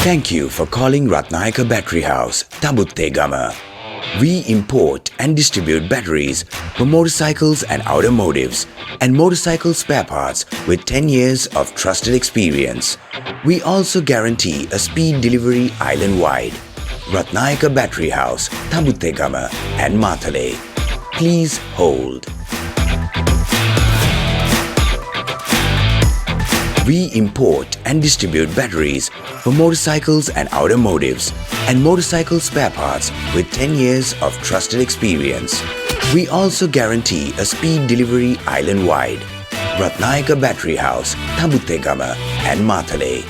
Thank you for calling Rathnayake Battery House, Tabuttegama. We import and distribute batteries for motorcycles and automotives and motorcycle spare parts with 10 years of trusted experience. We also guarantee a speed delivery island-wide. Rathnayake Battery House, Tabuttegama and Mathale. Please hold. We import and distribute batteries for motorcycles and automotives and motorcycle spare parts with 10 years of trusted experience. We also guarantee a speed delivery island-wide. Rathnayake Battery House, Tabuttegama and Mathale.